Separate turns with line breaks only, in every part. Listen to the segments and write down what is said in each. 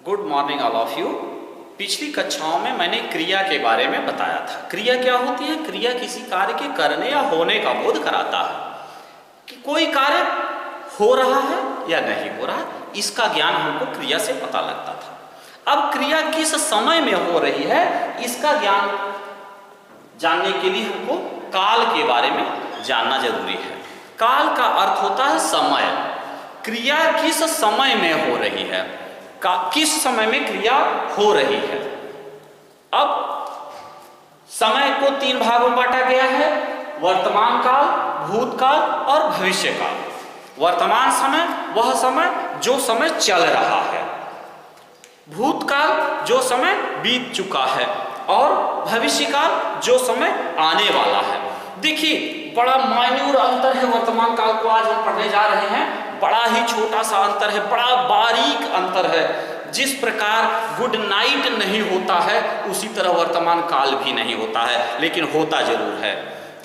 Good morning all of you. पिछली कक्षाओं में मैंने क्रिया के बारे में बताया था। क्रिया क्या होती है? क्रिया किसी कार्य के करने या होने का बोध कराता है कि कोई कार्य हो रहा है या नहीं हो रहा, इसका ज्ञान हमको क्रिया से पता लगता था। अब क्रिया किस समय में हो रही है, इसका ज्ञान जानने के लिए हमको काल के बारे में जानना जरूरी है। काल का अर्थ होता है समय। क्रिया किस समय में हो रही है, किस समय में क्रिया हो रही है। अब समय को तीन भागों में बांटा गया है: वर्तमान काल, भूतकाल और भविष्य काल। वर्तमान समय वह समय जो समय चल रहा है, भूतकाल जो समय बीत चुका है, और भविष्य काल जो समय आने वाला है। देखिए, बड़ा माइन्यूट अंतर है। वर्तमान काल को आज हम पढ़ने जा रहे हैं, बड़ा ही छोटा सा अंतर है, बड़ा बारीक अंतर है। जिस प्रकार गुड नाइट नहीं होता है, उसी तरह वर्तमान काल भी नहीं होता है, लेकिन होता जरूर है।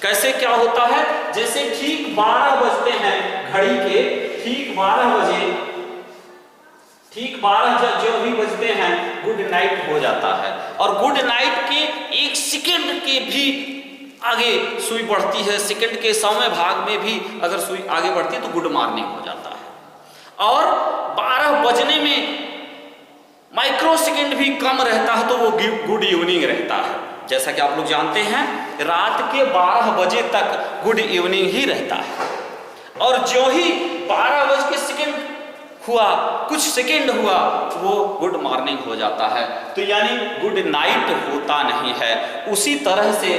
कैसे क्या होता है? जैसे ठीक 12 बजते हैं घड़ी के, ठीक 12 बजे, ठीक 12 जो भी बजते हैं, गुड नाइट हो जाता है। और गुड नाइट के एक सेकंड के भी आगे सुई बढ़ती है, सेकंड के 100वें भाग में भी अगर सुई आगे बढ़ती है तो गुड मॉर्निंग हो जाता है। और 12 बजने में माइक्रो सेकंड भी कम रहता है तो वो गुड इवनिंग रहता है। जैसा कि आप लोग जानते हैं, रात के 12 बजे तक गुड इवनिंग ही रहता है। और जो ही 12 बज के सेकंड हुआ, कुछ सेकंड हुआ, वो गुड मॉर्निंग हो जाता है। तो यानी गुड नाइट होता नहीं है। उसी तरह से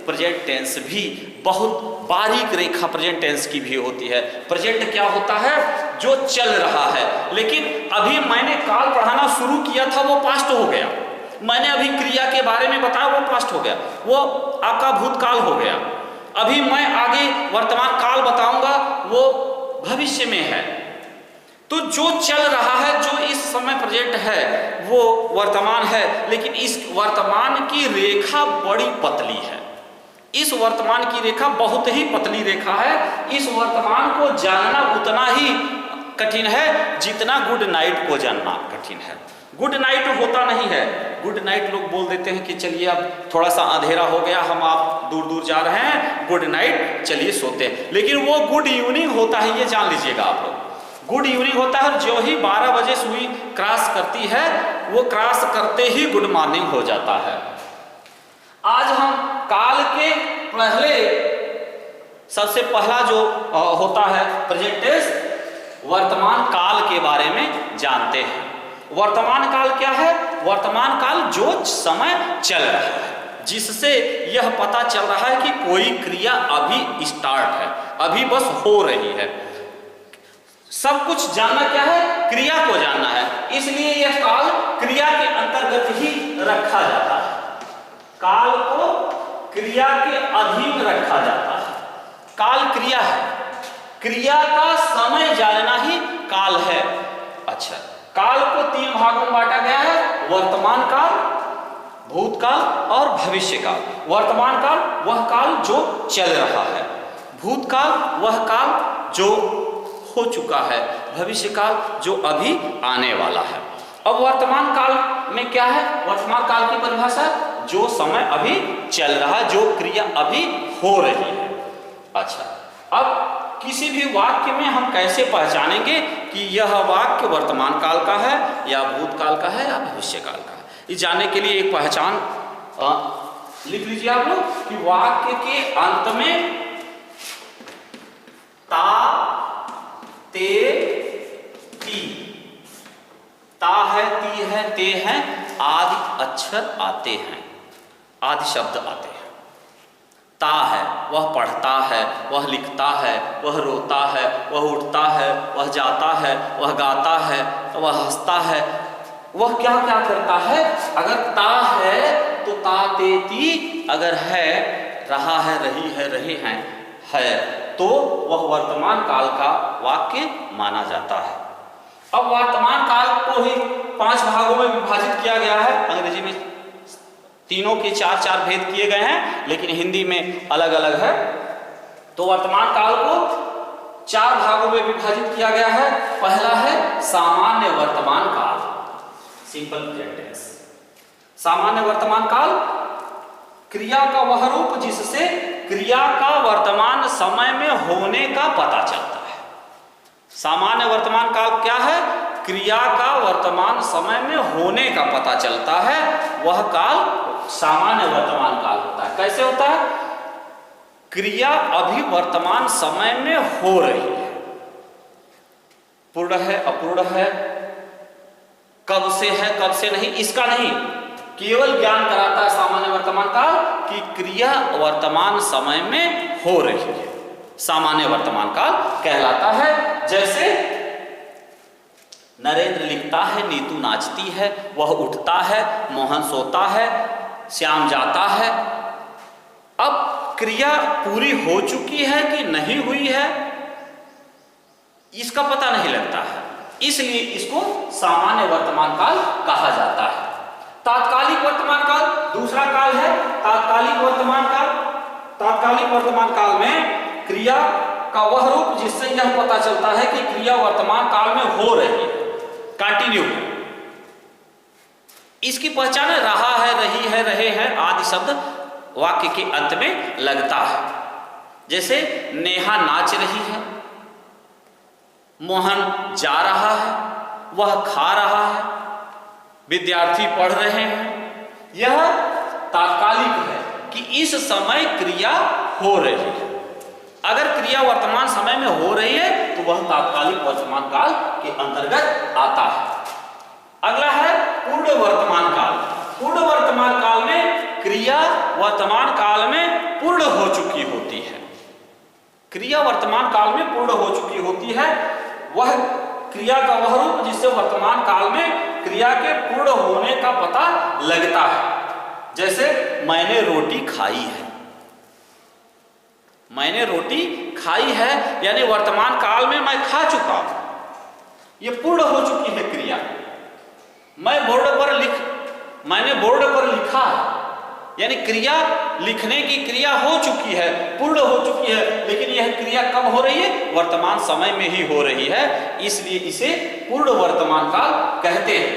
प्रेजेंट टेंस भी बहुत बारीक रेखा प्रेजेंट टेंस की भी होती है। प्रेजेंट क्या होता है? जो चल रहा है। लेकिन अभी मैंने काल पढ़ाना शुरू किया था, वो पास्ट हो गया। मैंने अभी क्रिया के बारे में बताया, वो पास्ट हो गया, वो आपका भूतकाल हो गया। अभी मैं आगे वर्तमान काल बताऊंगा, वो भविष्य में है। तो जो चल रहा है, जो इस समय प्रेजेंट है, वो वर्तमान है। लेकिन इस वर्तमान की रेखा बड़ी पतली है। इस वर्तमान की रेखा बहुत ही पतली रेखा है। इस वर्तमान को जानना उतना ही कठिन है जितना गुड नाइट को जानना कठिन है। गुड नाइट होता नहीं है। गुड नाइट लोग बोल देते हैं कि चलिए अब थोड़ा सा अंधेरा हो गया, हम आप दूर दूर जा रहे हैं, गुड नाइट, चलिए सोते हैं। लेकिन वो गुड इवनिंग होता है, ये जान लीजिएगा आप लोग। गुड इवनिंग होता है। जो ही 12 बजे सुई क्रॉस करती है, वो क्रॉस करते ही गुड मॉर्निंग हो जाता है। आज हम काल के पहले, सबसे पहला जो होता है प्रेजेंट टेंस, वर्तमान काल के बारे में जानते हैं। वर्तमान काल क्या है? वर्तमान काल जो समय चल रहा है, जिससे यह पता चल रहा है कि कोई क्रिया अभी स्टार्ट है, अभी बस हो रही है। सब कुछ जानना क्या है? क्रिया को जानना है। इसलिए यह काल क्रिया के अंतर्गत ही रखा जाता है। काल को क्रिया के अधीन रखा जाता है। काल क्रिया है, क्रिया का समय जानना ही काल है। अच्छा, काल को तीन भागों में बांटा गया है: वर्तमान काल, भूतकाल और भविष्य काल। वर्तमान काल वह काल जो चल रहा है, भूतकाल वह काल जो हो चुका है, भविष्य काल जो अभी आने वाला है। अब वर्तमान काल में क्या है? वर्तमान काल की परिभाषा, जो समय अभी चल रहा है, जो क्रिया अभी हो रही है। अच्छा, अब किसी भी वाक्य में हम कैसे पहचानेंगे कि यह वाक्य वर्तमान काल का है या भूतकाल का है या भविष्य काल का है? इस जानने के लिए एक पहचान लिख लीजिए आप लोग कि वाक्य के अंत में ता, ते, ती, ता है, ती है, ते हैं, आदि अक्षर आते हैं, आदि शब्द आते हैं। ता है, वह पढ़ता है, वह लिखता है, वह रोता है, वह उठता है, वह जाता है, वह गाता है, वह हंसता है। वह क्या क्या करता है? अगर ता है तो ता, ते, ती। अगर है, रहा है, रही है, रहे हैं, है, तो वह वर्तमान काल का वाक्य माना जाता है। अब वर्तमान काल को ही 5 भागों में विभाजित किया गया है। अंग्रेजी में तीनों के 4-4 भेद किए गए हैं, लेकिन हिंदी में अलग अलग है। तो वर्तमान काल को 4 भागों में विभाजित किया गया है। पहला है सामान्य वर्तमान काल। Simple present tense. सामान्य वर्तमान काल क्रिया का वह रूप जिससे क्रिया का वर्तमान समय में होने का पता चलता है। सामान्य वर्तमान काल क्या है? क्रिया का वर्तमान समय में होने का पता चलता है, वह काल सामान्य वर्तमान काल होता है। कैसे होता है? क्रिया अभी वर्तमान समय में हो रही है, पूर्ण है अपूर्ण है, कब से है कब से नहीं, इसका नहीं, केवल ज्ञान कराता है सामान्य वर्तमान काल कि क्रिया वर्तमान समय में हो रही है, सामान्य वर्तमान काल कहलाता है। जैसे नरेंद्र लिखता है, नीतू नाचती है, वह उठता है, मोहन सोता है, श्याम जाता है। अब क्रिया पूरी हो चुकी है कि नहीं हुई है, इसका पता नहीं लगता है, इसलिए इसको सामान्य वर्तमान काल कहा जाता है। तात्कालिक वर्तमान काल दूसरा काल है, तात्कालिक वर्तमान काल। तात्कालिक वर्तमान काल में क्रिया का वह रूप जिससे यह पता चलता है कि क्रिया वर्तमान काल में हो रही है, कंटिन्यू। इसकी पहचान रहा है, रही है, रहे हैं आदि शब्द वाक्य के अंत में लगता है। जैसे नेहा नाच रही है, मोहन जा रहा है, वह खा रहा है, विद्यार्थी पढ़ रहे हैं। यह तात्कालिक है कि इस समय क्रिया हो रही है। अगर क्रिया वर्तमान समय में हो रही है तो वह तात्कालिक वर्तमान काल के अंतर्गत आता है। अगला है पूर्ण वर्तमान काल। पूर्ण वर्तमान काल में क्रिया वर्तमान काल में पूर्ण हो चुकी होती है। क्रिया वर्तमान काल में पूर्ण हो चुकी होती है, वह क्रिया का वह रूप जिससे वर्तमान काल में क्रिया के पूर्ण होने का पता लगता है। जैसे मैंने रोटी खाई है, मैंने रोटी खाई है यानी वर्तमान काल में मैं खा चुका हूं, यह पूर्ण हो चुकी है क्रिया। मैंने बोर्ड पर लिखा है यानी क्रिया लिखने की क्रिया हो चुकी है, पूर्ण हो चुकी है, लेकिन यह क्रिया कब हो रही है? वर्तमान समय में ही हो रही है, इसलिए इसे पूर्ण वर्तमान काल कहते हैं।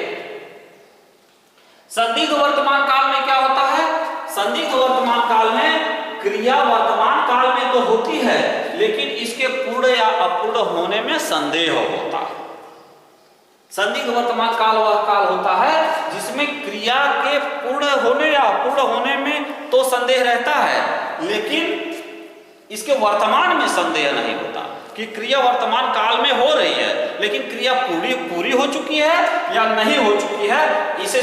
संदिग्ध वर्तमान काल में क्या होता है? संदिग्ध वर्तमान काल में क्रिया वर्तमान काल में तो होती है, लेकिन इसके पूर्ण या अपूर्ण होने में संदेह होता है। संदिग्ध वर्तमान काल वह काल होता है जिसमें क्रिया के पूर्ण होने या अपूर्ण होने में तो संदेह रहता है, लेकिन इसके वर्तमान में संदेह नहीं होता कि क्रिया वर्तमान काल में हो रही है, लेकिन क्रिया पूरी हो चुकी है या नहीं हो चुकी है, इसे